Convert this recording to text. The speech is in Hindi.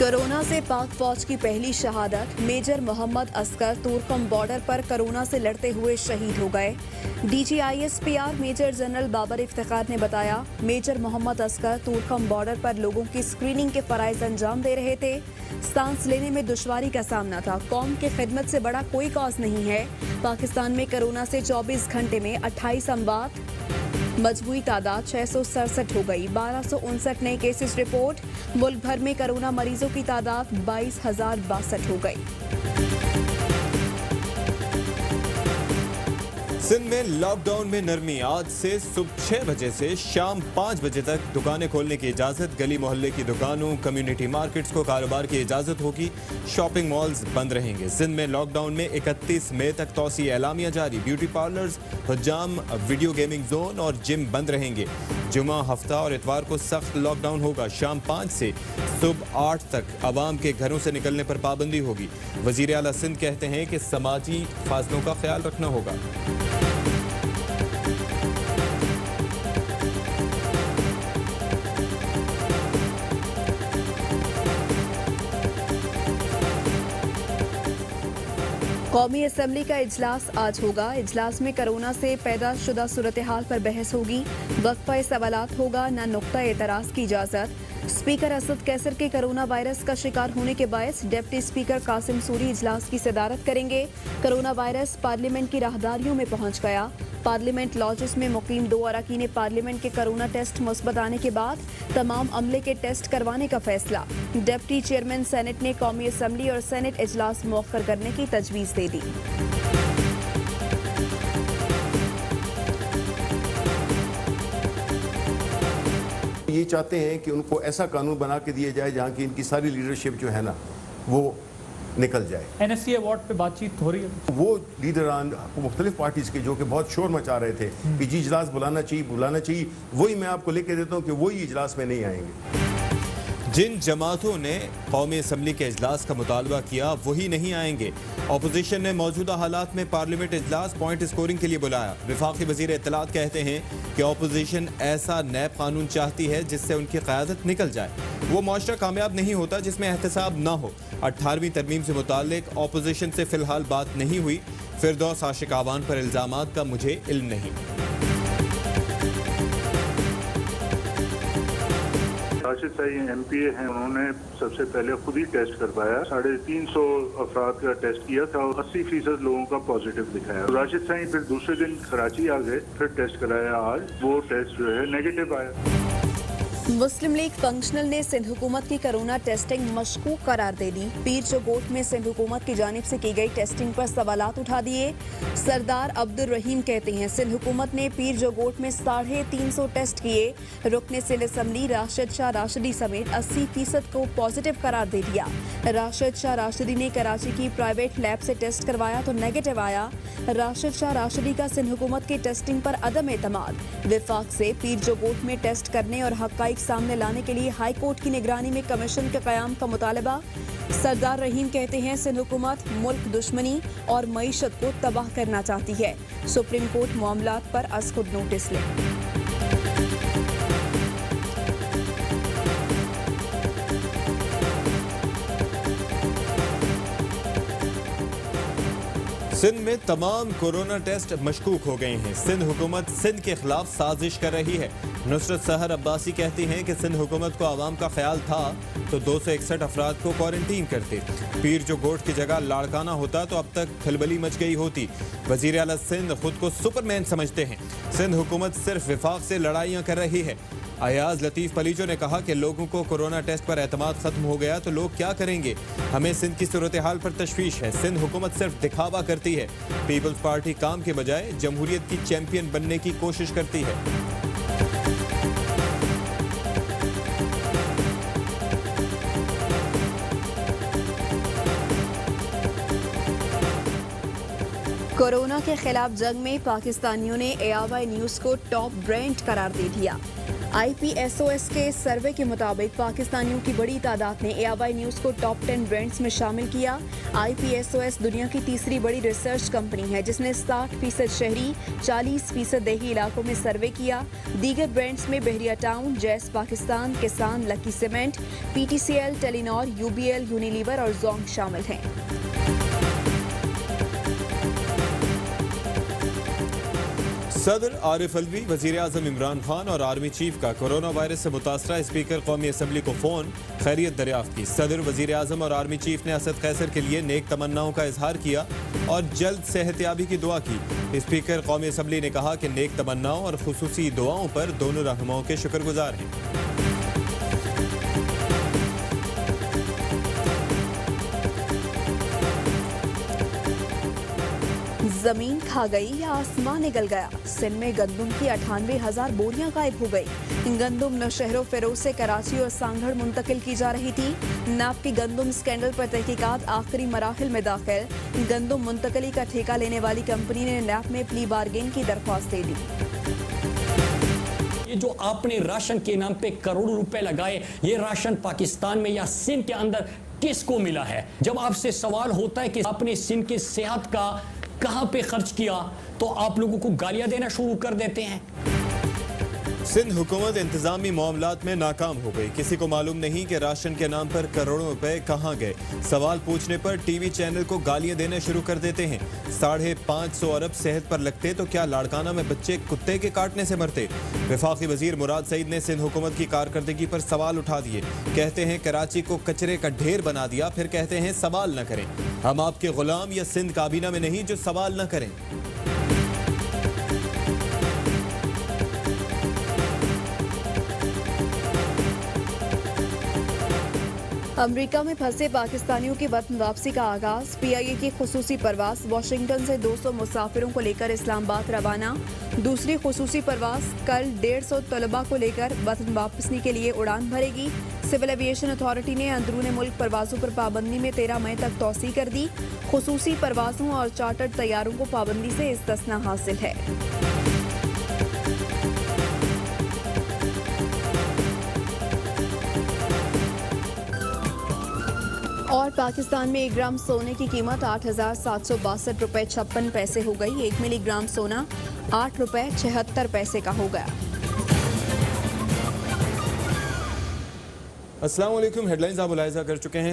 कोरोना से पाक फौज की पहली शहादत। मेजर मोहम्मद असगर तुर्कम बॉर्डर पर कोरोना से लड़ते हुए शहीद हो गए। DGISPR major general Babar Iftikhar ने बताया, मेजर मोहम्मद असगर तुर्कम बॉर्डर पर लोगों की स्क्रीनिंग के फराइज अंजाम दे रहे थे। सांस लेने में दुश्वारी का सामना था। कौम की खिदमत से बड़ा कोई कॉज नहीं है। पाकिस्तान में कोरोना से 24 घंटे में 28 अमवात, मजमूई तादाद 667 हो गई। 1259 नए केसेस रिपोर्ट। मुल्क भर में कोरोना मरीजों की तादाद 22,062 हो गई। सिंध में लॉकडाउन में नरमी। आज से सुबह 6 बजे से शाम 5 बजे तक दुकानें खोलने की इजाज़त। गली मोहल्ले की दुकानों, कम्युनिटी मार्केट्स को कारोबार की इजाज़त होगी। शॉपिंग मॉल्स बंद रहेंगे। सिंध में लॉकडाउन में 31 मई तक तौसी एलामिया जारी। ब्यूटी पार्लर्स, हजाम, वीडियो गेमिंग जोन और जिम बंद रहेंगे। जुमा, हफ्ता और इतवार को सख्त लॉकडाउन होगा। शाम 5 से सुबह 8 तक आवाम के घरों से निकलने पर पाबंदी होगी। वज़ीर आला सिंध कहते हैं कि समाजी फासलों का ख्याल रखना होगा। कौमी असम्बली का इजलास आज होगा। इजलास में कोरोना से पैदा शुदा सूरत हाल पर बहस होगी। वक्फा सवालात होगा, न नुक्ता एतराज़ की इजाज़त। स्पीकर असद कैसर के कोरोना वायरस का शिकार होने के बायस डिप्टी स्पीकर कासिम सूरी इजलास की सदारत करेंगे। कोरोना वायरस पार्लियामेंट की राहदारियों में पहुंच गया। पार्लियामेंट लॉजेस में मुकीम 2 अरकान पार्लियामेंट के कोरोना टेस्ट मुस्बत आने के बाद तमाम अमले के टेस्ट करवाने का फैसला। डिप्टी चेयरमैन सेनेट ने कौमी असम्बली और सेनेट इजलास मौखर करने की तजवीज़ दे दी। ये चाहते हैं कि उनको ऐसा कानून बना के दिया जाए जहाँ की इनकी सारी लीडरशिप जो है ना वो निकल जाए। NSC अवार्ड पे बातचीत हो रही है। वो लीडरान मुख्तलिफ पार्टीज के जो कि बहुत शोर मचा रहे थे कि जी इजलास बुलाना चाहिए, वही मैं आपको लेके देता हूँ कि वही इजलास में नहीं आएंगे। जिन जमातों ने कौमी असम्बली के इजलास का मुतालबा किया वही नहीं आएंगे। अपोजिशन ने मौजूदा हालात में पार्लियामेंट इजलास पॉइंट स्कोरिंग के लिए बुलाया। वफाकी वजीर इत्तलात कहते हैं कि अपोजिशन ऐसा नैब कानून चाहती है जिससे उनकी क़यादत निकल जाए। वो मुआशरा कामयाब नहीं होता जिसमें एहतसाब न हो। 18वीं तरमीम से मुतालिक अपोजिशन से फ़िलहाल बात नहीं हुई। फिरदौस आशिक आवान पर इल्ज़ामात का मुझे इल्म नहीं। राशिद साई MPA हैं, उन्होंने सबसे पहले खुद ही टेस्ट करवाया। 350 अफराद का टेस्ट किया था और 80% लोगों का पॉजिटिव दिखाया। राशिद साई फिर दूसरे दिन कराची आ गए, फिर टेस्ट कराया। आज वो टेस्ट जो है नेगेटिव आया। मुस्लिम लीग फंक्शनल ने सिंध हुकूमत की कोरोना टेस्टिंग मशकूक करार दे दी। पीर चौगोट में सिंध हुकूमत की जानिब से की गई टेस्टिंग पर सवालात उठा दिए। सरदार अब्दुल रहीम कहते हैं, सिंध हुकूमत ने पीर चौगोट में 350 टेस्ट किए। रुकने सिंध असम्बली राशिद शाह राशिदी समेत 80% को पॉजिटिव करार दे दिया। राशिद शाह राशिदी ने कराची की प्राइवेट लैब से टेस्ट करवाया तो नेगेटिव आया। राशिद शाह राशिदी का सिंध हुकूमत की टेस्टिंग पर अदम एतमाद। विफाक से पीर चौगोट में टेस्ट करने और हक़ाइक़ सामने लाने के लिए हाई कोर्ट की निगरानी में कमीशन के क़याम का मुतालबा। सरदार रहीम कहते हैं, सिंध हुकूमत मुल्क दुश्मनी और मईशत को तबाह करना चाहती है। सुप्रीम कोर्ट मामलात पर अज खुद नोटिस ले। सिंध में तमाम कोरोना टेस्ट मशकूक हो गए हैं। सिंध हुकूमत सिंध के खिलाफ साजिश कर रही है। नुसरत सहर अब्बासी कहती हैं कि सिंध हुकूमत को आवाम का ख्याल था तो 261 अफराद को क्वारंटीन करते। पीर जो गोट की जगह लाड़काना होता तो अब तक खलबली मच गई होती। वज़ीर आला सिंध खुद को सुपरमैन समझते हैं। सिंध हुकूमत सिर्फ विफाक से लड़ाइयाँ कर रही है। अयाज लतीफ़ पलीजो ने कहा कि लोगों को कोरोना टेस्ट पर एतमाद खत्म हो गया तो लोग क्या करेंगे। हमें सिंध की सूरत हाल पर तशवीश है। सिंध हुकूमत सिर्फ दिखावा करती है। पीपल्स पार्टी काम के बजाय जमहूरियत की चैंपियन बनने की कोशिश करती है। कोरोना के खिलाफ जंग में पाकिस्तानियों ने ARY न्यूज़ को टॉप ब्रांड करार दे दिया। IPSOS के सर्वे के मुताबिक पाकिस्तानियों की बड़ी तादाद ने AIY न्यूज को टॉप 10 ब्रांड्स में शामिल किया। IPSOS दुनिया की तीसरी बड़ी रिसर्च कंपनी है जिसने 60% शहरी 40% देही इलाकों में सर्वे किया। दीगर ब्रांड्स में बहरिया टाउन, जैस पाकिस्तान, किसान, lucky cement, PTCL, Telenor, UBL, Unilever और जोंग शामिल हैं। सदर आरिफ अलवी, वजीर आजम इमरान खान और आर्मी चीफ का कोरोना वायरस से मुतासरा स्पीकर कौमी असम्बली को फोन खैरियत दरियाफ्त की। सदर, वजीर आजम और आर्मी चीफ ने असद कैसर के लिए नेक तमन्नाओं का इजहार किया और जल्द सेहतयाबी की दुआ की। स्पीकर कौमी असम्बली ने कहा कि नेक तमन्नाओं और खुसूसी दुआओं पर दोनों रहनुमाओं के शुक्रगुजार हैं। जमीन खा गई या आसमान निकल गया, सिंध में गंदम की 98,000 बोरियां गायब हो गई। गंदम नौशहरों फिरोज से कराची और सांगढ़ मुंतकिल की जा रही थी। नाप की गंदम स्कैंडल पर तहकीकात आखिरी मराहिल में दाखिल। गंदम मुंतकली का ठेका लेने वाली कंपनी ने नैप में प्ली बार्गेन की दरख्वास्त दे दी। ये जो आपने राशन के नाम पे करोड़ों रुपए लगाए, ये राशन पाकिस्तान में या सिंध के अंदर किसको मिला है? जब आपसे सवाल होता है कि आपने सिंध की सेहत का कहां पे खर्च किया, तो आप लोगों को गालियां देना शुरू कर देते हैं। सिंध हुकूमत इंतजामी मामलात में नाकाम हो गई। किसी को मालूम नहीं कि राशन के नाम पर करोड़ों रुपए कहां गए। सवाल पूछने पर टीवी चैनल को गालियां देना शुरू कर देते हैं। 550 अरब सेहत पर लगते तो क्या लाड़काना में बच्चे कुत्ते के काटने से मरते। वफाकी वजीर मुराद सईद ने सिंध हुकूमत की कारकर्दगी पर सवाल उठा दिए। कहते हैं कराची को कचरे का ढेर बना दिया, फिर कहते हैं सवाल न करें। हम आपके गुलाम या सिंध काबीना में नहीं जो सवाल न करें। अमेरिका में फंसे पाकिस्तानियों की वतन वापसी का आगाज। PIA की खुसूसी परवाज वाशिंगटन से 200 मुसाफिरों को लेकर इस्लामाबाद रवाना। दूसरी खुसूसी परवाज कल 150 तलबा को लेकर वतन वापसी के लिए उड़ान भरेगी। सिविल एविएशन अथॉरिटी ने अंदरूनी मुल्क परवाजों पर पाबंदी में 13 मई तक तौसी कर दी। खुसूसी परवाजों और चार्टर्ड तैयारों को पाबंदी से इस्तिस्ना हासिल है। और पाकिस्तान में 1 ग्राम सोने की कीमत 8,762 रुपए 56 पैसे हो गई। 1 मिलीग्राम सोना 8 रुपए 76 पैसे का हो गया। अस्सलाम वालेकुम, हेडलाइंस आप मुलाहिजा कर चुके हैं।